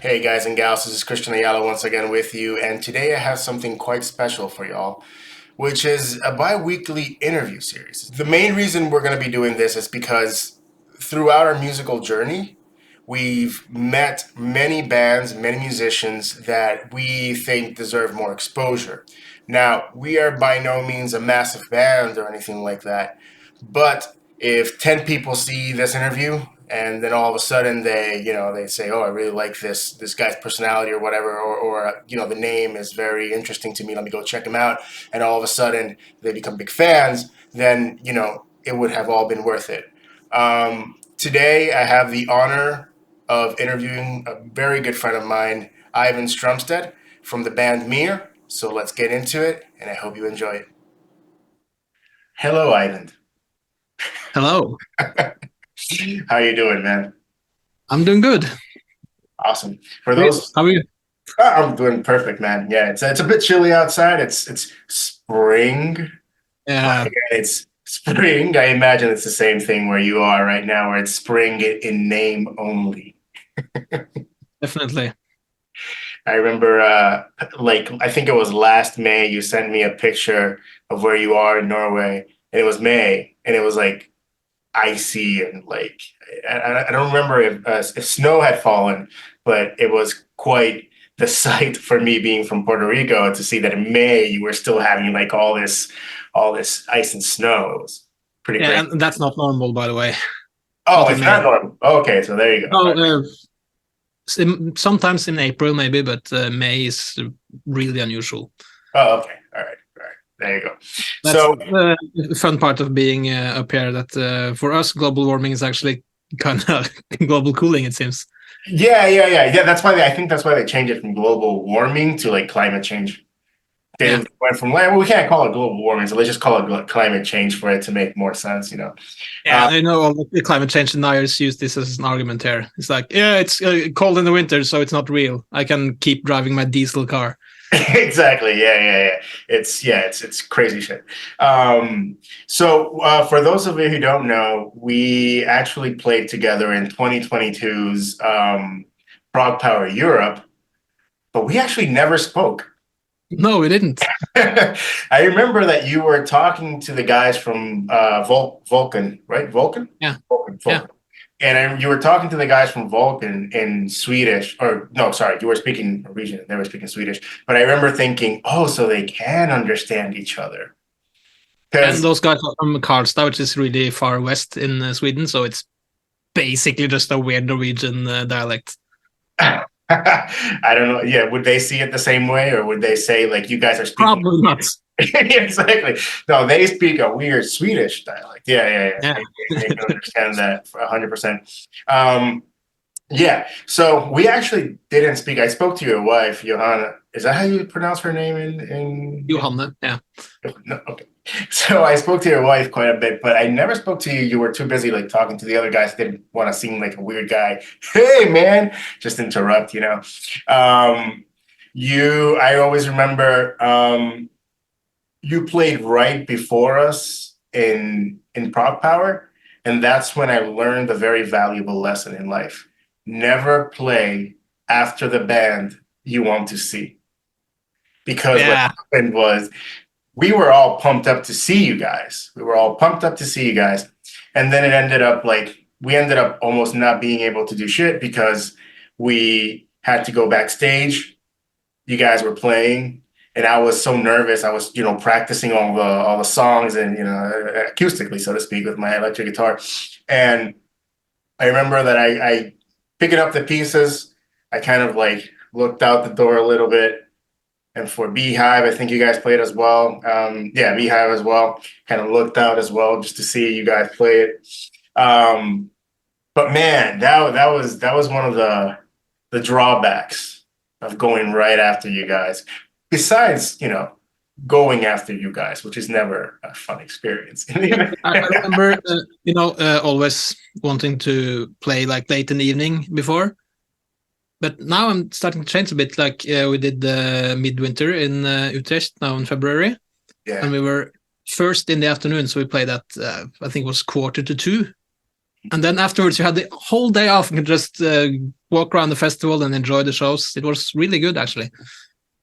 Hey guys and gals, this is Christian Ayala once again with you, and today I have something quite special for y'all, which is a bi-weekly interview series. The main reason we're going to be doing this is because throughout our musical journey, we've met many bands, many musicians that we think deserve more exposure. Now, we are by no means a massive band or anything like that, but if 10 people see this interview and then all of a sudden they say, oh, I really like this guy's personality or whatever, or the name is very interesting to me, let me go check him out, and all of a sudden they become big fans, then it would have all been worth it. Today I have the honor of interviewing a very good friend of mine, Eivind Strømstad, from the band MEER. So let's get into it, and I hope you enjoy it. Hello, Eivind. Hello, How you doing, man? I'm doing good. Awesome. For those, How are you? I'm doing perfect, man. Yeah, it's a bit chilly outside. It's spring. Yeah, Again, it's spring. I imagine it's the same thing where you are right now, where it's spring in name only. definitely. I remember, I think it was last May, you sent me a picture of where you are in Norway, and it was May, and it was like icy and like I don't remember if snow had fallen, but it was quite the sight for me being from Puerto Rico to see that in May you were still having like all this ice and snow. It was pretty Yeah, crazy. and that's not normal, by the way. Oh, Not in it's not May. normal. Okay, so there you go. Oh, sometimes in April maybe, but May is really unusual. Oh, okay. All right. There you go. That's So the fun part of being up here. That for us, global warming is actually kind of global cooling. It seems. yeah. I think that's why they changed it from global warming to like climate change. Yeah, They went from land. Well, we can't call it global warming, so let's just call it climate change for it to make more sense. yeah. Uh, I know all the climate change deniers use this as an argument here. It's like, yeah, it's cold in the winter, so it's not real. I can keep driving my diesel car. exactly. Yeah. It's crazy shit. So for those of you who don't know, we actually played together in 2022's Prague Power Europe, but we actually never spoke. No, we didn't. I remember that you were talking to the guys from Vulcan, right? Vulcan? Yeah, yeah. Vulcan. And you were talking to the guys from Vulcan in Swedish, or no, sorry, you were speaking Norwegian, they were speaking Swedish. But I remember thinking, oh, so they can understand each other. And Because those guys are from Karlstad, which is really far west in Sweden, so it's basically just a weird Norwegian dialect. I don't know, yeah, would they see it the same way, or would they say, like, you guys are speaking Probably not. exactly. No, they speak a weird Swedish dialect. Yeah. Yeah. I can understand that 100%. Yeah. So we actually didn't speak. I spoke to your wife, Johanna. Is that how you pronounce her name in Johanne, yeah. No, okay. So I spoke to your wife quite a bit, but I never spoke to you. You were too busy like talking to the other guys. Didn't want to seem like a weird guy. Hey man, just interrupt. I always remember you played right before us in Prog Power, and that's when I learned a very valuable lesson in life. Never play after the band you want to see. Because what Yeah. happened was we were all pumped up to see you guys. We were all pumped up to see you guys. And then it ended up like we ended up almost not being able to do shit because we had to go backstage. You guys were playing, and I was so nervous. I was, practicing all the songs and acoustically, so to speak, with my electric guitar. And I remember that I picking up the pieces. I kind of like looked out the door a little bit, and for Beehive, I think you guys played as well. Yeah, Beehive as well. Kind of looked out as well just to see you guys play it. Um, but man, that was one of the drawbacks of going right after you guys. Besides, going after you guys, which is never a fun experience. I remember, always wanting to play like late in the evening before. But now I'm starting to change a bit. Like we did the midwinter in Utrecht now in February, and Yeah. we were first in the afternoon, so we played at I think it was 1:45. And then afterwards, you had the whole day off and could just walk around the festival and enjoy the shows. It was really good, actually.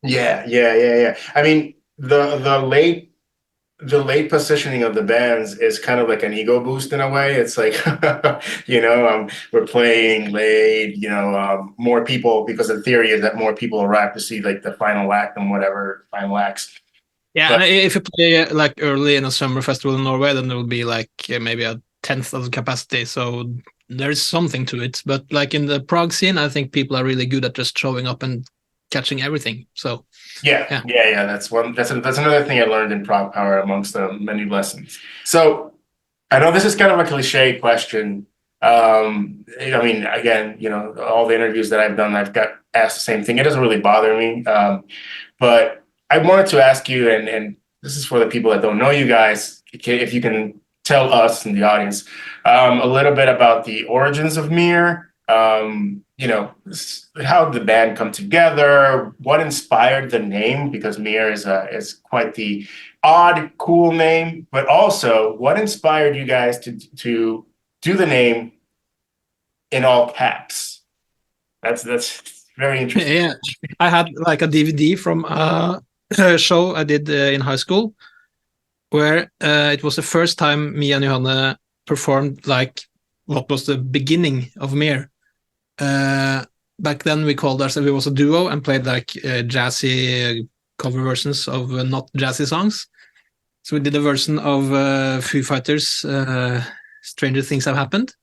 Yeah. I mean, the late positioning of the bands is kind of like an ego boost in a way. It's like, we're playing late, more people, because the theory is that more people arrive to see like the final act and whatever final acts. Yeah, But and if you play like early in a summer festival in Norway, then there will be like maybe a tenth of the capacity. So there's something to it. But like in the Prague scene, I think people are really good at just showing up and catching everything. So yeah. That's another thing I learned in Prog Power amongst the many lessons. So I know this is kind of a cliche question. I mean, again, all the interviews that I've done, I've got asked the same thing. It doesn't really bother me. But I wanted to ask you, and this is for the people that don't know you guys, if you can tell us in the audience a little bit about the origins of MEER, how did the band come together, what inspired the name, because MEER is quite the odd, cool name, but also what inspired you guys to do the name in all caps. That's very interesting. yeah, I had like a DVD from a show I did in high school where it was the first time me and Johanne performed like what was the beginning of MEER. Back then we called ourselves, we was a duo and played like jazzy cover versions of not jazzy songs. So we did a version of Foo Fighters, Stranger Things Have Happened,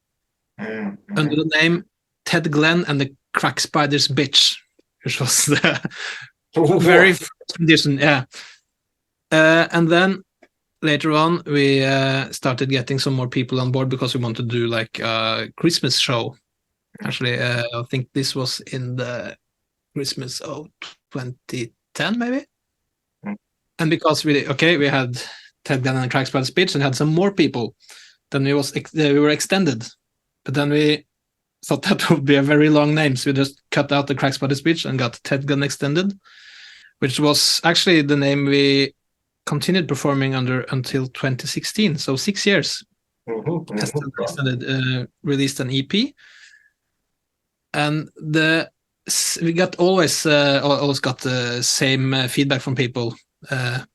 under the name Ted Glenn and the Crack Spider's Bitch, which was the very first edition, yeah. And then later on, we started getting some more people on board because we wanted to do like a Christmas show. Actually, I think this was in the Christmas of 2010, maybe. And because we had Ted Glenn and Crack Spider's Bitch and had some more people, then we were extended. But then we thought that would be a very long name, so we just cut out the Crack Spider's Bitch and got Ted Glenn Extended, which was actually the name we continued performing under until 2016, so 6 years. Extended released an EP, and we got always got the same feedback from people. Yeah,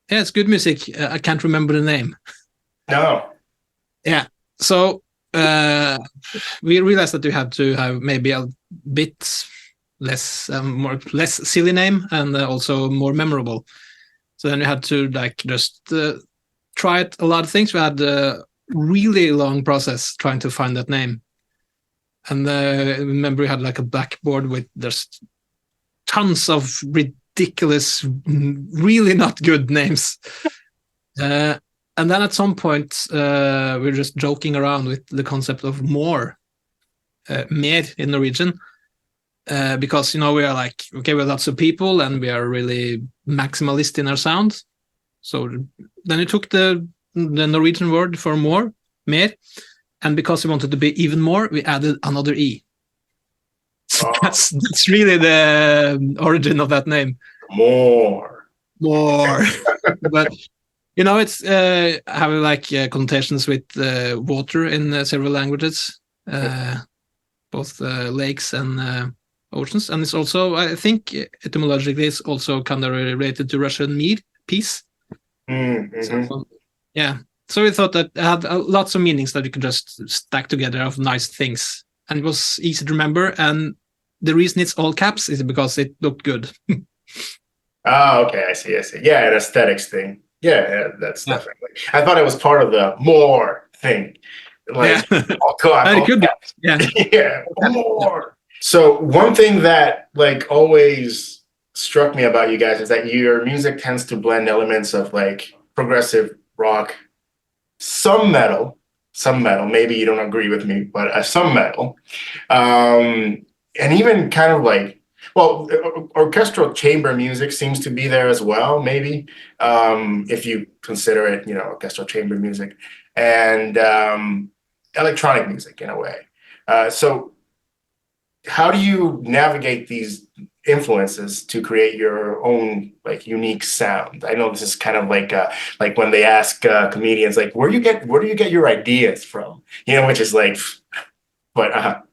it's good music. I can't remember the name. No. Yeah, so we realized that we had to have maybe a bit less silly name and also more memorable. So then we had to like just try it a lot of things. We had a really long process trying to find that name. And remember we had like a blackboard with just tons of ridiculous, really not good names. And then at some point, we were just joking around with the concept of more, mer in Norwegian, because, we are like, okay, we're lots of people and we are really maximalist in our sound. So then we took the Norwegian word for more, mer, and because we wanted to be even more, we added another E. So that's really the origin of that name. More. But it's having like connotations with water in several languages, both lakes and oceans, and it's also, I think, etymologically, it's also kind of related to Russian mir, peace. So, yeah. So we thought that it had lots of meanings that you could just stack together of nice things, and it was easy to remember. And the reason it's all caps is because it looked good. Oh, okay. I see. Yeah, an aesthetics thing. Yeah, that's definitely. I thought it was part of the more thing. Like, it could be. Yeah. Yeah, more. So one thing that like always struck me about you guys is that your music tends to blend elements of like progressive rock, some metal. Maybe you don't agree with me, but some metal, and even kind of like, well, orchestral chamber music seems to be there as well, maybe, if you consider it, orchestral chamber music, and electronic music in a way. So how do you navigate these influences to create your own like unique sound? I know this is kind of like when they ask comedians like where do you get your ideas from? You know, which is like, but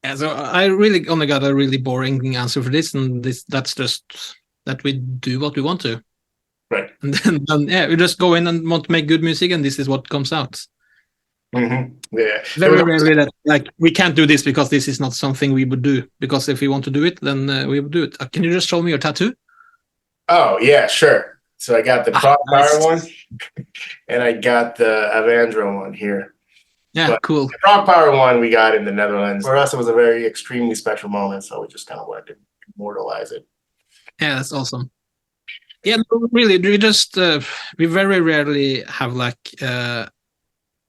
Yeah, so I really only got a really boring answer for this, and that's just that we do what we want to. right. And then yeah, we just go in and want to make good music, and this is what comes out. Yeah. Very rarely that like we can't do this because this is not something we would do. Because if we want to do it, then we would do it. Can you just show me your tattoo? Oh yeah, sure. So I got the Prog Power Nice. one, and I got the Avandro one here. Yeah, But cool. the Prog Power one we got in the Netherlands. For us, it was a very extremely special moment, so we just kind of wanted to immortalize it. Yeah, that's awesome. Yeah, no, really, we just we very rarely have like a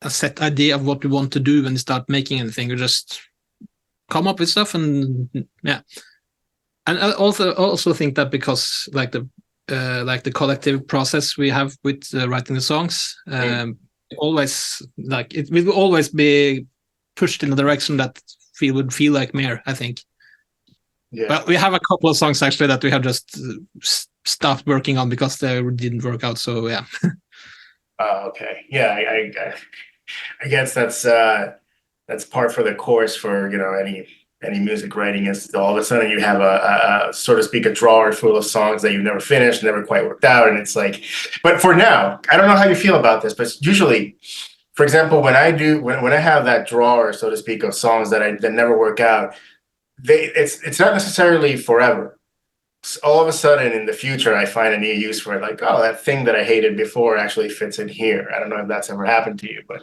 set idea of what we want to do when we start making anything. We just come up with stuff, and yeah. And I also think that because like the collective process we have with writing the songs, always like it will always be pushed in the direction that would feel like MEER, I think. Yeah. Well, we have a couple of songs actually that we have just stopped working on because they didn't work out. So yeah. Okay. Yeah, I guess that's part for the course for any music writing is all of a sudden you have a so to speak a drawer full of songs that you've never finished, never quite worked out, and it's like. But for now, I don't know how you feel about this, but usually, for example, when I have that drawer so to speak of songs that never work out, it's not necessarily forever. All of a sudden in the future I find a new use for it, like, oh, that thing that I hated before actually fits in here. I don't know if that's ever happened to you, but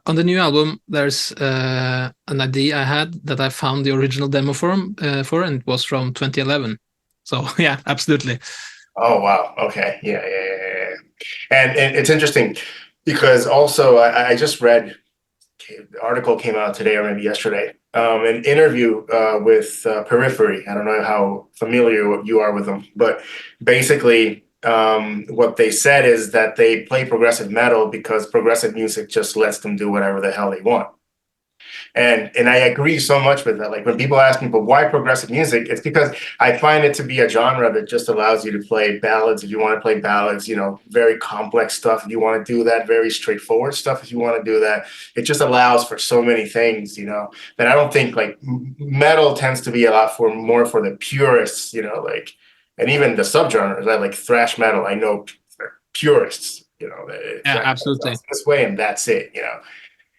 on the new album there's an idea I had that I found the original demo for, and it was from 2011. So yeah, absolutely. oh wow, okay, yeah. And it's interesting because also I just read, the article came out today or maybe yesterday, an interview with Periphery. I don't know how familiar you are with them, but basically what they said is that they play progressive metal because progressive music just lets them do whatever the hell they want. And I agree so much with that. Like when people ask me, but why progressive music? It's because I find it to be a genre that just allows you to play ballads if you want to play ballads, very complex stuff if you want to do that, very straightforward stuff if you want to do that. It just allows for so many things, that I don't think like metal tends to be a lot more for the purists, like, and even the subgenres, right? Like thrash metal, I know purists, Yeah, absolutely. this way and that's it,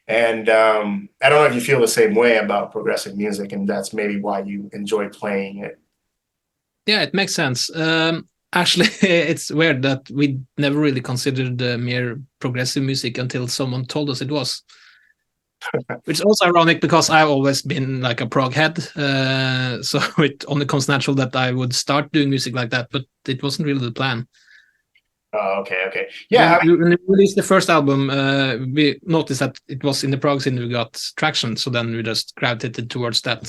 And I don't know if you feel the same way about progressive music, and that's maybe why you enjoy playing it. Yeah, it makes sense. Actually, it's weird that we never really considered MEER progressive music until someone told us it was. Which is also ironic because I've always been like a prog head, so it only comes natural that I would start doing music like that, but it wasn't really the plan. Oh, okay. Yeah. When we released the first album, we noticed that it was in the prog scene we got traction, so then we just gravitated towards that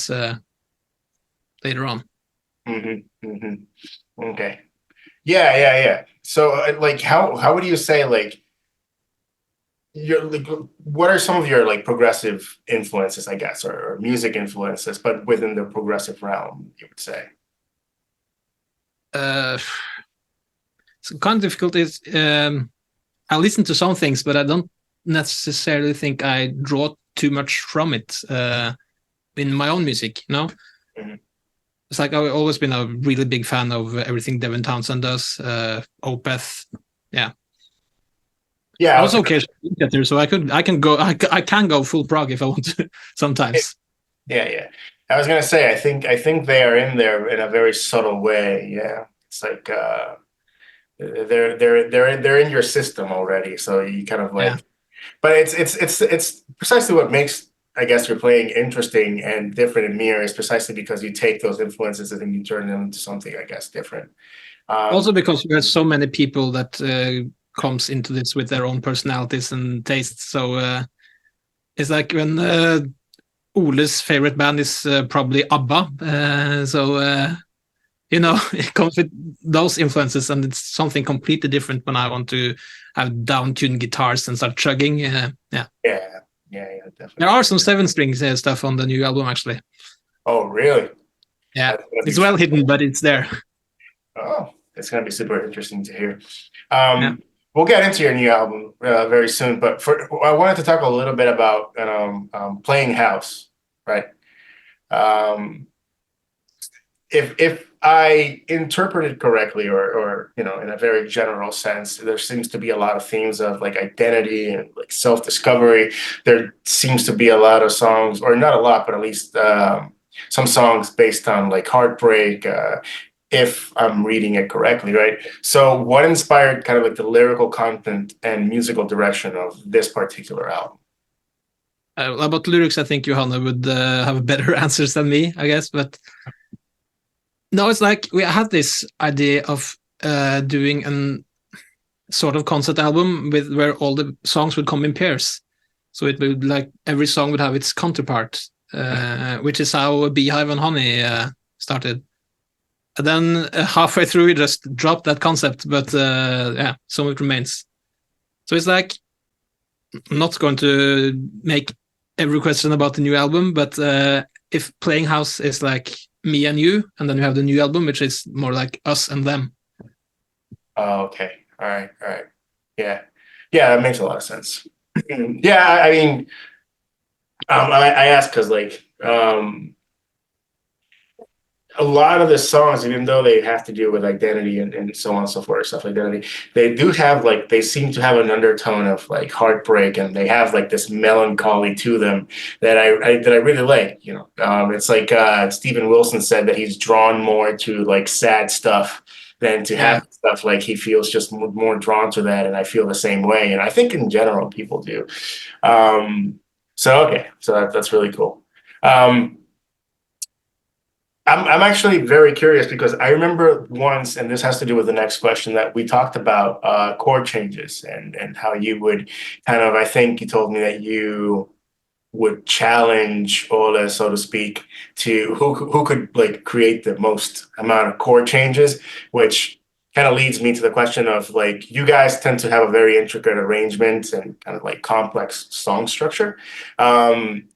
later on. Okay. Yeah. So, like, how would you say, like, what are some of your like progressive influences, I guess, or music influences, but within the progressive realm, you would say? It's kind of difficult. Is I listen to some things, but I don't necessarily think I draw too much from it in my own music. It's like I've always been a really big fan of everything Devin Townsend does, Opeth. Yeah. Also, occasionally get there, so I can go full prog if I want to sometimes. Yeah. I was gonna say I think they are in there in a very subtle way. Yeah, it's like they're in your system already, so you kind of like. Yeah. But it's precisely what makes, I guess, your playing interesting and different in MEER is precisely because you take those influences and then you turn them into something, I guess, different. Also because there's so many people that comes into this with their own personalities and tastes. So it's like when Ole's favorite band is probably ABBA. It comes with those influences, and it's something completely different when I want to have down-tuned guitars and start chugging. Yeah, definitely. There are some 7-string stuff on the new album, actually. Oh, really? Yeah, That's gonna be it's well hidden, but it's there. oh, it's gonna be super interesting to hear. Yeah. We'll get into your new album very soon, but I wanted to talk a little bit about playing house, right? Um, if I interpreted correctly, or in a very general sense, there seems to be a lot of themes of like identity and like self-discovery. There seems to be a lot of songs, or not a lot, but at least some songs based on like heartbreak. If I'm reading it correctly, right? So, what inspired kind of like the lyrical content and musical direction of this particular album? About lyrics, I think Johanna would have better answers than me, I guess. But no, it's like we had this idea of doing an sort of concept album with where all the songs would come in pairs. So it would like every song would have its counterpart, which is how Beehive and Honey started. And then halfway through, we just dropped that concept, but yeah, some of it remains. So it's like I'm not going to make every question about the new album, but if Playing House is like me and you, and then you have the new album, which is more like us and them. Oh, okay. All right. All right. Yeah. Yeah, that makes a lot of sense. Yeah, I mean, I asked because like a lot of the songs, even though they have to do with identity and so on and so forth, stuff identity, they do have like they seem to have an undertone of like heartbreak, and they have like this melancholy to them that I really like. It's like Stephen Wilson said that he's drawn more to like sad stuff than to Yeah, happy stuff. Like he feels just more drawn to that, and I feel the same way. And I think in general people do. So okay, so that's really cool. Um, I'm actually very curious because I remember once, and this has to do with the next question, that we talked about chord changes and how you would kind of, I think you told me that you would challenge Ole, so to speak, to who could like create the most amount of chord changes, which kind of leads me to the question of like you guys tend to have a very intricate arrangement and kind of like complex song structure. Um,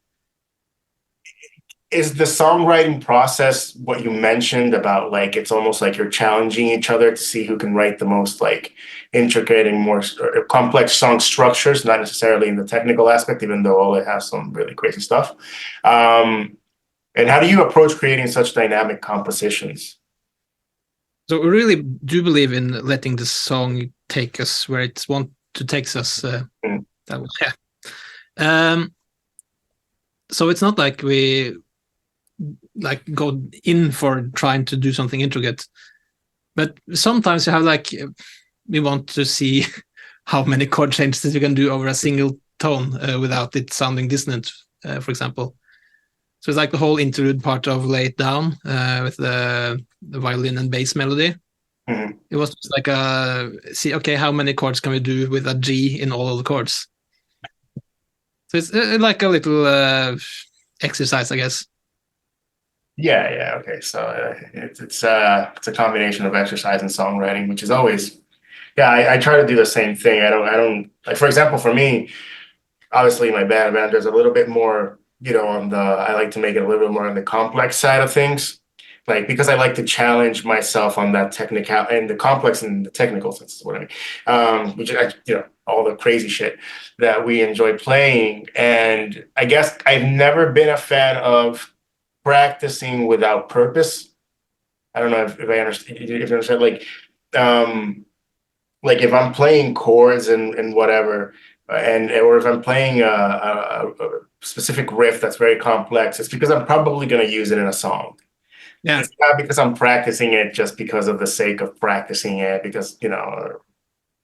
is the songwriting process what you mentioned about like it's almost like you're challenging each other to see who can write the most like intricate and more complex song structures, not necessarily in the technical aspect, even though all it has some really crazy stuff. um, and how do you approach creating such dynamic compositions? so we really do believe in letting the song take us where it wants to take us. Mm. That way. Yeah. Um, so it's not like we like go in for trying to do something intricate, but sometimes you have like we want to see how many chord changes you can do over a single tone without it sounding dissonant, for example. So it's like the whole interlude part of Lay It Down with the violin and bass melody. Mhm. It was just like see, okay, how many chords can we do with a G in all of the chords? So it's like a little exercise, I guess. Yeah, okay, so it's a combination of exercise and songwriting, which is always, yeah, I try to do the same thing. I don't like, for example, for me, obviously my band does a little bit more, on the, I like to make it a little bit more on the complex side of things, like because I like to challenge myself on that technical and the complex and the technical sense is what I mean. Which I, all the crazy shit that we enjoy playing. And I guess I've never been a fan of practicing without purpose. I don't know if I understand, if you understand, um like if I'm playing chords and whatever, and or if I'm playing a specific riff that's very complex, it's because I'm probably going to use it in a song. Yeah, It's not because I'm practicing it just because of the sake of practicing it, because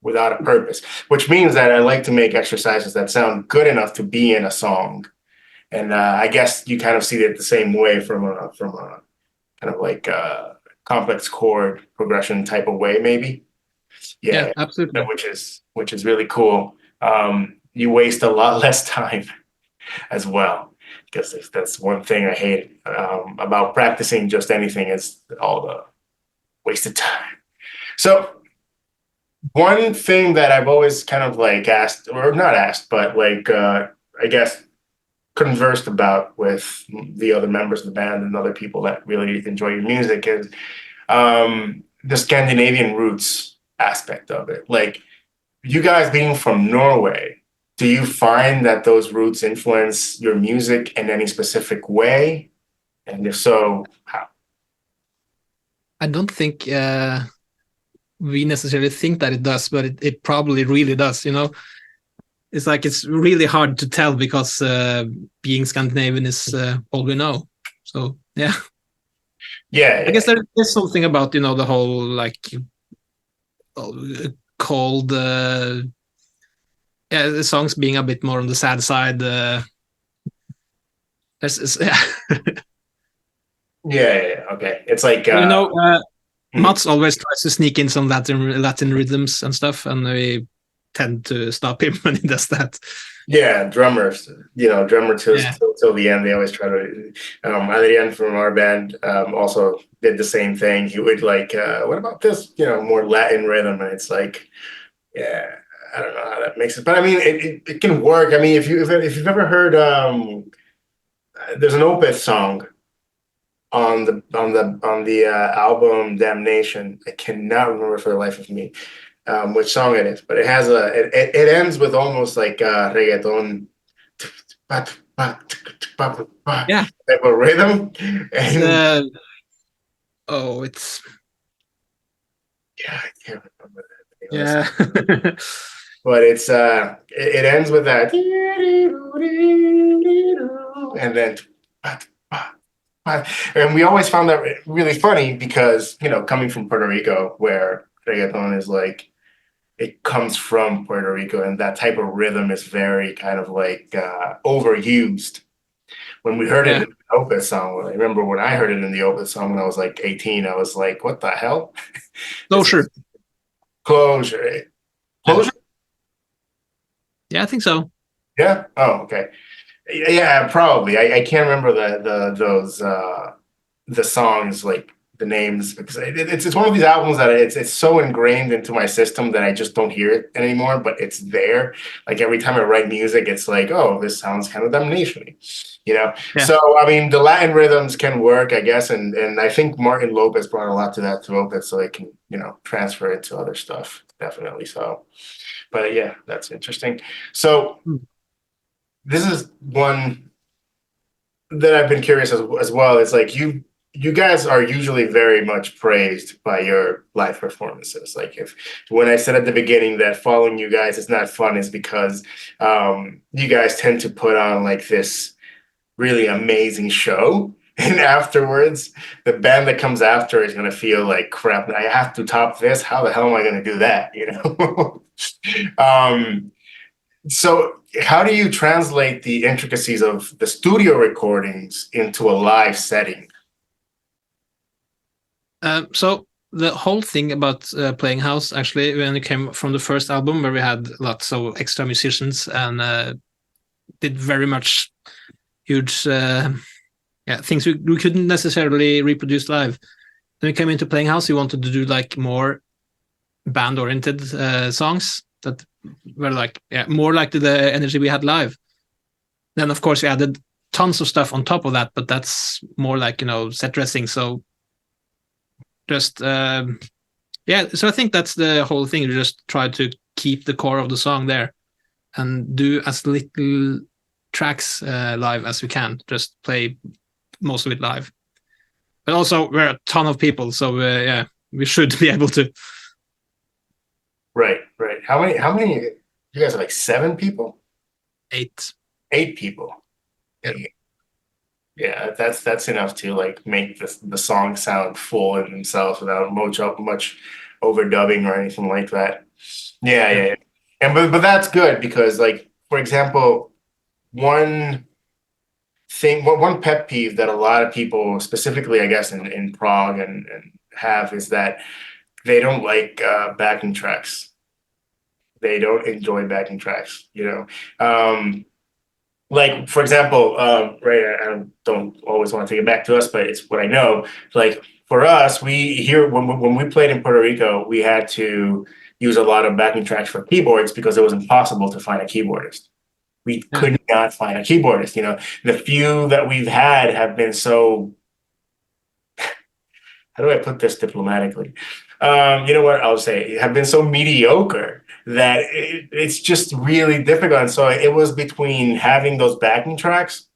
without a purpose. Which means that I like to make exercises that sound good enough to be in a song. And I guess you kind of see it the same way from a kind of like complex chord progression type of way, maybe. yeah, Yeah, absolutely. which is really cool. You waste a lot less time as well, because that's one thing I hate about practicing just anything is all the wasted time. So one thing that I've always kind of like asked, or not asked, but like I guess conversed about with the other members of the band and other people that really enjoy your music is the Scandinavian roots aspect of it. Like you guys being from Norway, do you find that those roots influence your music in any specific way? And if so, how? I don't think we necessarily think that it does, but it probably really does. It's like it's really hard to tell because being Scandinavian is all we know. So yeah, Yeah, I yeah, guess there's something about the whole like cold, yeah, the songs being a bit more on the sad side. Yeah. yeah. Okay, it's like mhm. Mats always tries to sneak in some Latin rhythms and stuff, and we tend to stop him when he does that. Yeah, drummers. Drummer Yeah, till the end. They always try to. Adrian from our band also did the same thing. He would like, what about this? More Latin rhythm, and it's like, yeah, I don't know how that makes it, but I mean, it can work. I mean, if you've ever heard, there's an Opeth song on the album Damnation. I cannot remember for the life of me which song it is, but it has it ends with almost like reggaeton yeah. type of rhythm, and Uh, oh, it's yeah, I can't remember that, to be honest. yeah, But it ends with that, and then and we always found that really funny because coming from Puerto Rico where reggaeton is like it comes from Puerto Rico, and that type of rhythm is very kind of like overused. When we heard it yeah. in the Opeth song, I remember when I heard it in the Opeth song when I was like 18, I was like, "What the hell?" Oh, This sure. is closure. Yeah, Closure? yeah, I think so. Yeah. Oh, okay. Yeah, probably. I can't remember the songs like the names because it's one of these albums that it's so ingrained into my system that I just don't hear it anymore. But it's there. Like every time I write music, it's like, oh, this sounds kind of damnation, Yeah. So I mean, the Latin rhythms can work, I guess, and I think Martin Lopez brought a lot to that to Opeth, so it can transfer it to other stuff definitely. So, but yeah, that's interesting. So Mm. this is one that I've been curious as well. It's like you guys are usually very much praised by your live performances. Like if when I said at the beginning that following you guys is not fun is because you guys tend to put on like this really amazing show. And afterwards, the band that comes after is going to feel like crap. I have to top this. How the hell am I going to do that? So how do you translate the intricacies of the studio recordings into a live setting? So the whole thing about playing house actually, when it came from the first album where we had lots of extra musicians and did very much huge things we couldn't necessarily reproduce live. When we came into playing house, we wanted to do like more band oriented songs that were like more like the energy we had live. Then of course we added tons of stuff on top of that, but that's more like set dressing. So just so I think that's the whole thing. You just try to keep the core of the song there and do as little tracks live as we can. Just play most of it live. But also we're a ton of people, so we should be able to. Right, right. How many? You guys are like 7 people, 8. 8 people. Yeah. Yeah, that's enough to like make the song sound full in themselves without much overdubbing or anything like that. Yeah, Yeah. yeah, yeah. And but that's good because like for example, one one pet peeve that a lot of people, specifically I guess in Prague and have is that they don't like backing tracks. They don't enjoy backing tracks, like for example, right? I don't always want to take it back to us, but it's what I know. Like for us, we here when we played in Puerto Rico, we had to use a lot of backing tracks for keyboards because it was impossible to find a keyboardist. We Yeah. could not find a keyboardist. The few that we've had have been so, how do I put this diplomatically? You know what I'll say? Have been so mediocre that it's just really difficult. And so it was between having those backing tracks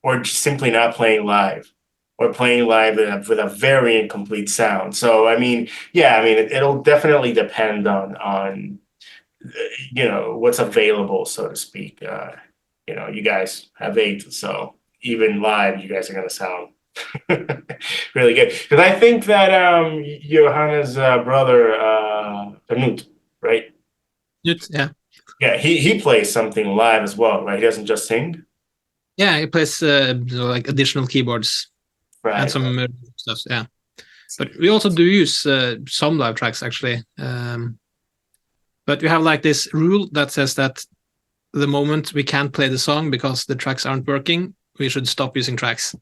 or just simply not playing live or playing live with a very incomplete sound. So, I mean, yeah, I mean, it'll definitely depend on what's available, so to speak. You guys have eight, so even live, you guys are going to sound really good. Because I think that Johanna's brother, Knut, right? Yeah. Yeah, he plays something live as well, right? He doesn't just sing. Yeah, it plays like additional keyboards and Right, right. some stuff. Yeah, but we also do use some live tracks actually. But we have like this rule that says that the moment we can't play the song because the tracks aren't working, we should stop using tracks.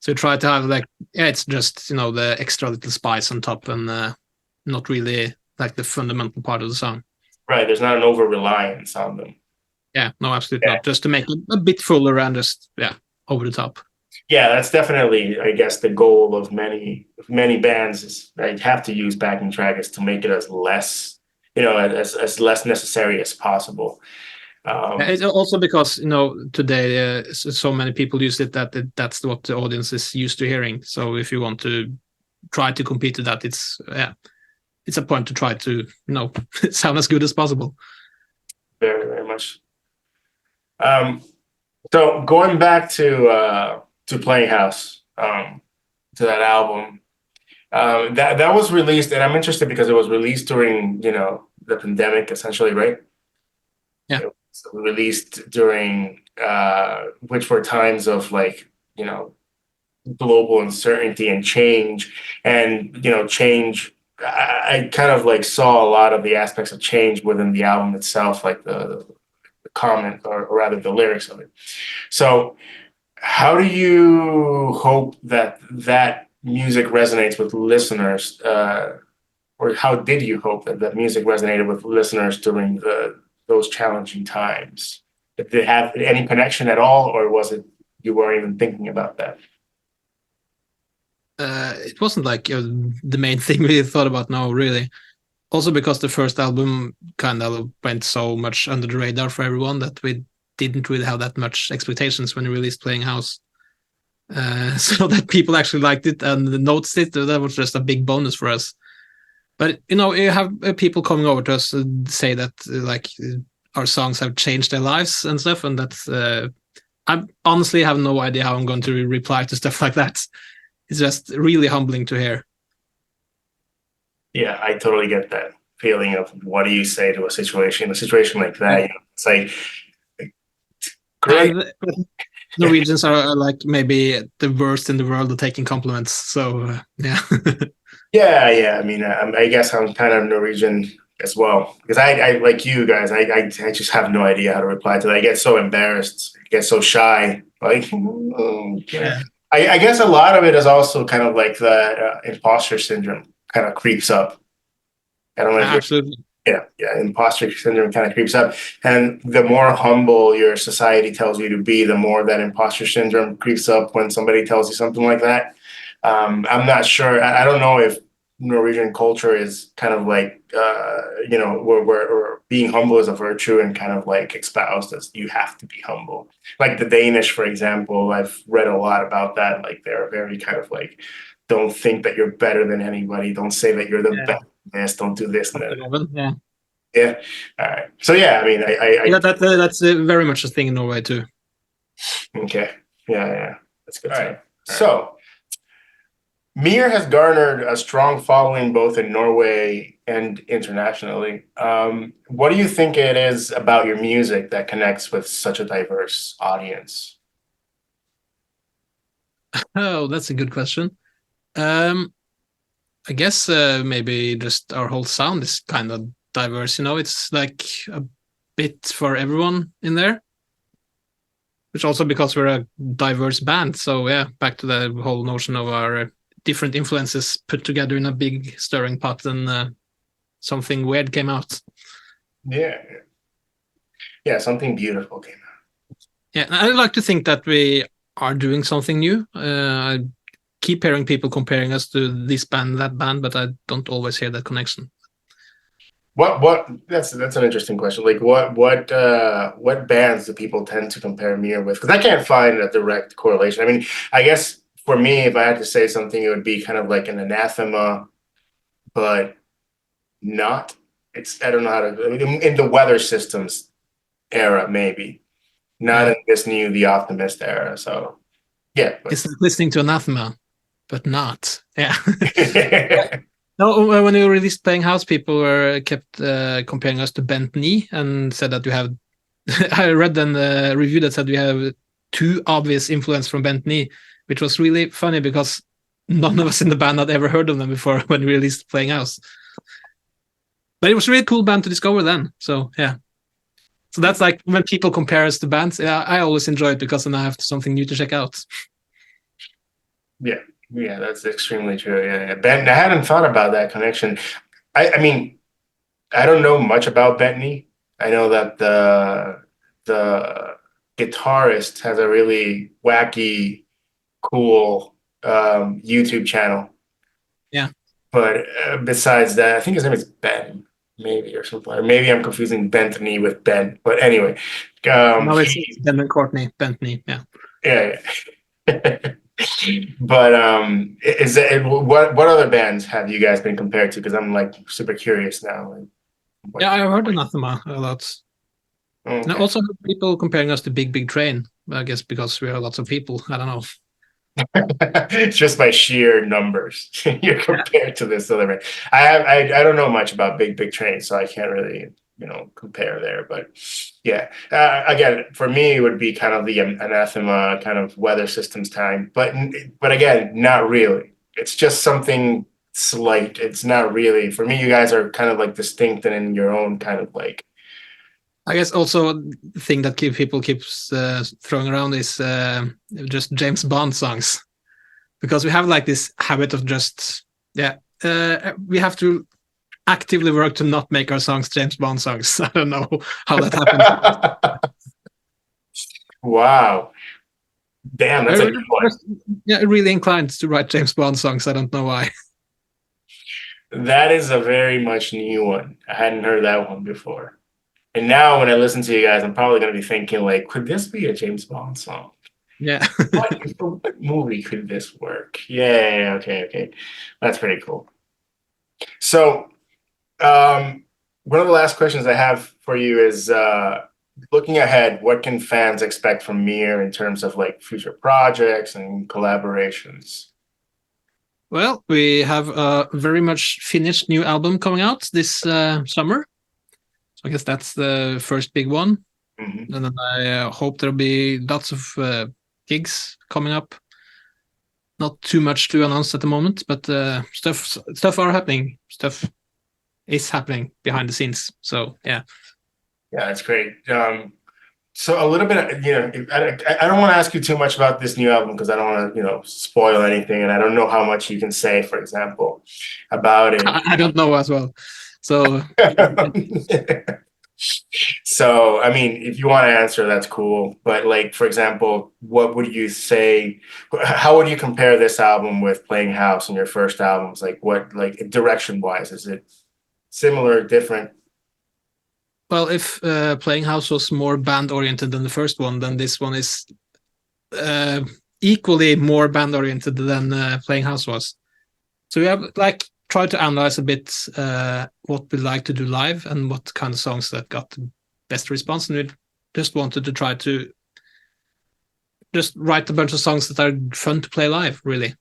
So we try to have like, yeah, it's just the extra little spice on top and not really like the fundamental part of the song. Right, there's not an over reliance on them. Yeah, no, absolutely Yeah. not. Just to make it a bit fuller and just over the top. Yeah, that's definitely, I guess, the goal of many bands is they have to use backing tracks to make it as less, as less necessary as possible. Yeah, it's also because today so many people use it that that's what the audience is used to hearing. So if you want to try to compete with that, it's a point to try to sound as good as possible. Very, very much. So going back to Playing House, to that album, that was released, and I'm interested because it was released during the pandemic, essentially, right? Yeah. It was released during which were times of like global uncertainty and change, and change. I kind of like saw a lot of the aspects of change within the album itself, like the comment or rather the lyrics of it. So how do you hope that music resonates with listeners, or how did you hope that music resonated with listeners during those challenging times? Did it have any connection at all, or was it you weren't even thinking about that? It wasn't like the main thing we thought about now, really. Also because the first album kind of went so much under the radar for everyone that we didn't really have that much expectations when we released Playing House. So that people actually liked it and noticed it, that was just a big bonus for us. But you have people coming over to us and say that like our songs have changed their lives and stuff, and that's I honestly have no idea how I'm going to reply to stuff like that. It's just really humbling to hear. Yeah, I totally get that feeling of what do you say to a situation like that. It's like great. And Norwegians are like maybe the worst in the world at taking compliments. So yeah. Yeah, yeah. I mean, I guess I'm kind of Norwegian as well because I like you guys. I just have no idea how to reply to that. I get so embarrassed. I get so shy. Like, Yeah. I guess a lot of it is also kind of like the imposter syndrome kind of creeps up. I don't know if you're, Absolutely. yeah, imposter syndrome kind of creeps up. And the more humble your society tells you to be, the more that imposter syndrome creeps up when somebody tells you something like that. I'm not sure. I don't know if Norwegian culture is kind of like, where being humble is a virtue and kind of like espoused as you have to be humble. Like the Danish, for example, I've read a lot about that. Like they're very kind of like, don't think that you're better than anybody. Don't say that you're the best. This, don't do this and that. Yeah. Yeah. All right. So yeah, I mean, Yeah, that's very much a thing in Norway too. okay. Yeah, yeah. That's good. All to right. know. So MEER has garnered a strong following both in Norway and internationally. What do you think it is about your music that connects with such a diverse audience? Oh, that's a good question. I guess maybe just our whole sound is kind of diverse. It's like a bit for everyone in there. Which also because we're a diverse band. So yeah, back to the whole notion of our different influences put together in a big stirring pot, and something weird came out. Yeah. Yeah, something beautiful came out. Yeah, I like to think that we are doing something new. I keep hearing people comparing us to this band, that band, but I don't always hear that connection. What that's an interesting question. Like what bands do people tend to compare MEER with? Because I can't find a direct correlation. I mean, I guess for me, if I had to say something, it would be kind of like an anathema, but not. It's I don't know how to in the weather systems era, maybe. Not Yeah, in this new The Optimist era. So yeah, but it's like listening to Anathema, but not. Yeah. No, when we released Playing House, people were kept comparing us to Bent Knee and said that you have. I read a review that said we have too obvious influence from Bent Knee, which was really funny because none of us in the band had ever heard of them before when we released Playing House. But it was a really cool band to discover then. So yeah. So that's like when people compare us to bands. Yeah, I always enjoy it because then I have something new to check out. yeah, yeah, that's extremely true. Yeah, yeah. Ben, I hadn't thought about that connection. I mean, I don't know much about Bentley. I know that the guitarist has a really wacky, cool YouTube channel. Yeah. But besides that, I think his name is Ben, maybe or something. Or maybe I'm confusing Bentley with Ben. But anyway, Now it's he Ben and Courtney, Bentley. Yeah. yeah. Yeah. But is it what other bands have you guys been compared to? Because I'm like super curious now. Like, Yeah, what? I heard Anathema a lot. And I Okay. also heard people comparing us to Big Big Train. I guess because we are lots of people. I don't know. Just by sheer numbers, you're Yeah. compared to this other band. I don't know much about Big Train, so I can't really compare there. But yeah, again, for me, it would be kind of the anathema kind of weather systems time. But again, not really. It's just something slight. It's not really for me. You guys are kind of like distinct and in your own kind of like. I guess also the thing that people keeps throwing around is just James Bond songs because we have like this habit of just we have to actively work to not make our songs James Bond songs. I don't know how that happens. Wow, damn, that's a We're good one. just, yeah, really inclined to write James Bond songs. I don't know why. That is a very much new one. I hadn't heard that one before. And now when I listen to you guys, I'm probably going to be thinking like, could this be a James Bond song? Yeah. What movie could this work? Yeah, okay, okay. That's pretty cool. So, one of the last questions I have for you is looking ahead, what can fans expect from MEER in terms of like future projects and collaborations? Well, we have a very much finished new album coming out this summer. So I guess that's the first big one. Mhm. And then I hope there'll be lots of gigs coming up. Not too much to announce at the moment, but stuff are happening. Stuff is happening behind the scenes. So yeah. Yeah, that's great. So a little bit, I don't want to ask you too much about this new album because I don't want to, spoil anything, and I don't know how much you can say, for example, about it. I don't know as well. So So, I mean, if you want to answer, that's cool. But like, for example, what would you say? How would you compare this album with Playing House and your first albums? Like, what, like, direction wise, is it similar, different? well, if Playing House was more band oriented than the first one, then this one is uh, equally more band oriented than Playing House was. So we have like tried to analyze a bit what we like to do live and what kind of songs that got the best response, and we just wanted to try to just write a bunch of songs that are fun to play live, really.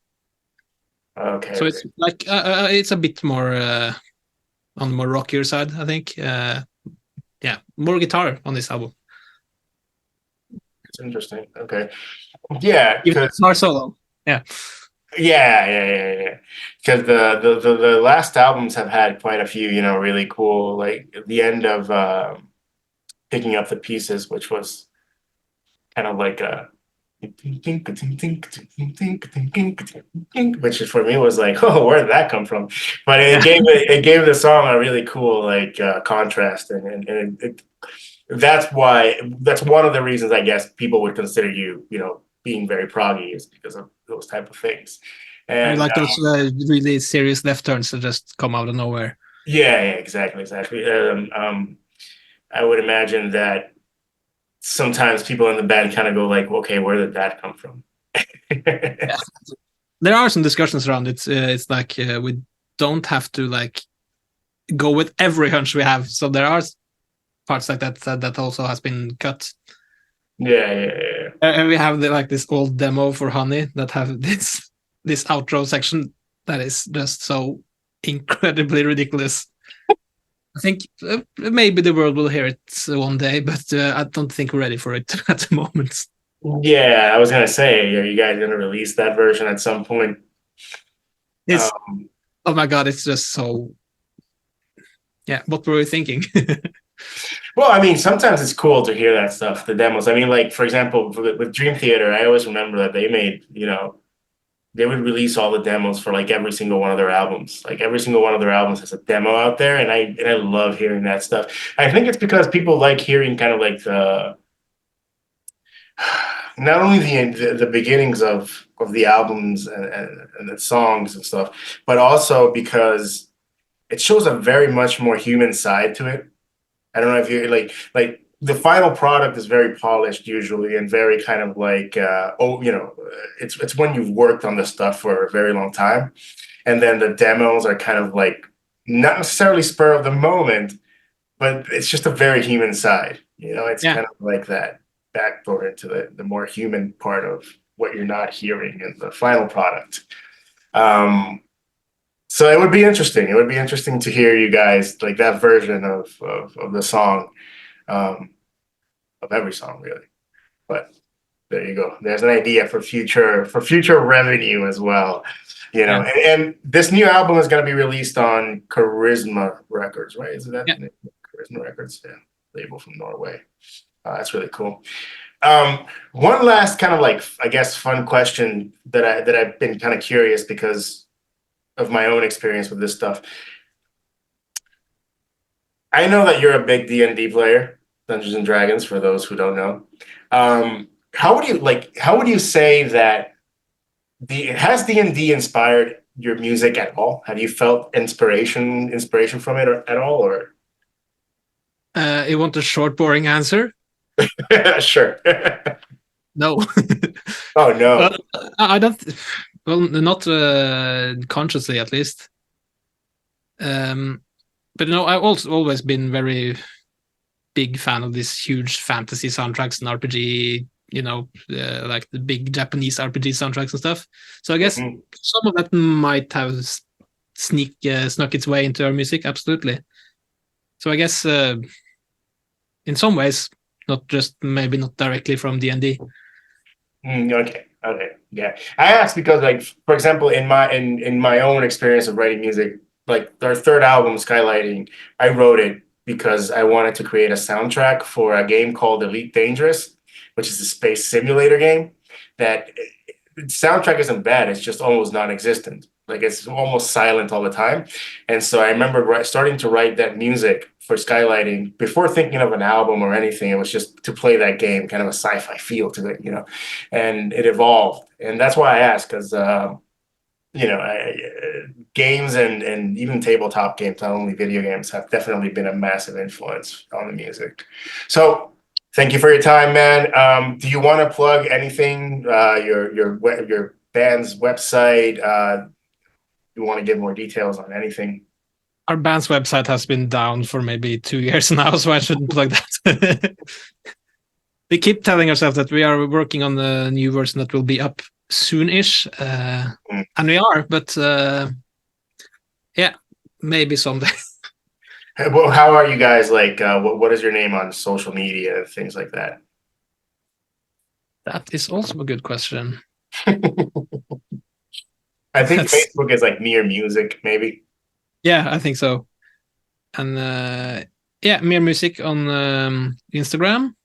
Okay, So okay. it's like it's a bit more on the more rockier side, I think. Yeah, more guitar on this album. It's interesting. Okay. Yeah, Even because guitar solo. Yeah. yeah. Because the last albums have had quite a few, really cool, like the end of picking up the pieces, which was kind of like a which for me was like, oh, where did that come from? But Yeah. it gave the song a really cool like contrast, and that's why, that's one of the reasons I guess people would consider you, you know, being very proggy is because of those type of things. I And like those really serious left turns that just come out of nowhere. yeah, exactly. I would imagine that sometimes people in the band kind of go like, okay, where did that come from? Yeah. There are some discussions around it. It's like we don't have to like go with every hunch we have. So there are parts like that that also has been cut. Yeah. And we have like this old demo for Honey that have this outro section that is just so incredibly ridiculous. I think maybe the world will hear it one day, but I don't think we're ready for it at the moment. Yeah, I was gonna say, are you guys gonna release that version at some point? It's oh my god, it's just so. Yeah, what were we thinking? Well, I mean, sometimes it's cool to hear that stuff, the demos. I mean, like for example, with Dream Theater, I always remember that they made, you know, they would release all the demos for like every single one of their albums. Like every single one of their albums has a demo out there, and I love hearing that stuff. I think it's because people like hearing kind of like the not only the beginnings of the albums and the songs and stuff, but also because it shows a very much more human side to it. I don't know if you like the final product is very polished usually and very kind of like you know, it's when you've worked on this stuff for a very long time, and then the demos are kind of like not necessarily spur of the moment, but it's just a very human side. You know, it's Yeah, kind of like that backdoor into the more human part of what you're not hearing in the final product. Um, so it would be interesting. It would be interesting to hear you guys like that version of the song, um, of every song really. But there you go. There's an idea for future revenue as well. You know, yeah, and this new album is going to be released on Charisma Records, right? Is it that yeah. Charisma Records? Yeah, label from Norway. That's really cool. One last kind of like I guess fun question that I've been kind of curious because of my own experience with this stuff. I know that you're a big D&D player, Dungeons and Dragons, for those who don't know. How would you like? How would you say that the has D&D inspired your music at all? Have you felt inspiration from it at all? Or You want a short, boring answer? sure. No. Oh no. Well, I don't. Well, not consciously, at least. But no, I've also always been very big fan of these huge fantasy soundtracks and RPG. Like the big Japanese RPG soundtracks and stuff. So I guess Mhm. some of that might have snuck its way into our music. Absolutely. So I guess in some ways, not just maybe not directly from D&D. Okay, yeah. I asked because, like, for example, in my own experience of writing music, like our third album, Skylighting, I wrote it because I wanted to create a soundtrack for a game called Elite Dangerous, which is a space simulator game. That soundtrack isn't bad; it's just almost non-existent. Like it's almost silent all the time. And so I remember starting to write that music for Skylighting before thinking of an album or anything. It was just to play that game, kind of a sci-fi feel to it, you know. And it evolved, and that's why I asked because you know, games and even tabletop games, not only video games, have definitely been a massive influence on the music. So thank you for your time, man. Do you want to plug anything? Your band's website? You want to give more details on anything? Our band's website has been down for maybe 2 years now, so I shouldn't plug that. We keep telling ourselves that we are working on the new version that will be up soon-ish, and we are, but yeah, maybe someday. Well, how are you guys like? What is your name on social media and things like that? That is also a good question. I think That's Facebook is like MEER Music, maybe. Yeah, I think so. And yeah, MEER Music on Instagram,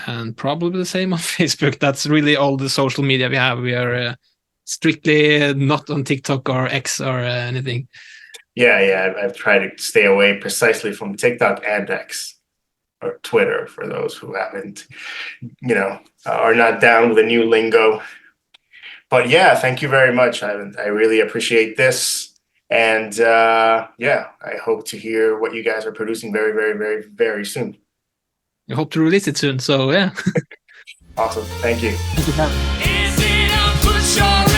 and probably the same on Facebook. That's really all the social media we have. We are strictly not on TikTok or X or anything. Yeah, I've tried to stay away precisely from TikTok and X. or Twitter for those who haven't, are not down with the new lingo. But yeah, thank you very much, Eivind. I really appreciate this. And I hope to hear what you guys are producing very, very, very, very soon. I hope to release it soon. So yeah. Awesome. Thank you. Thank you. Is it a push or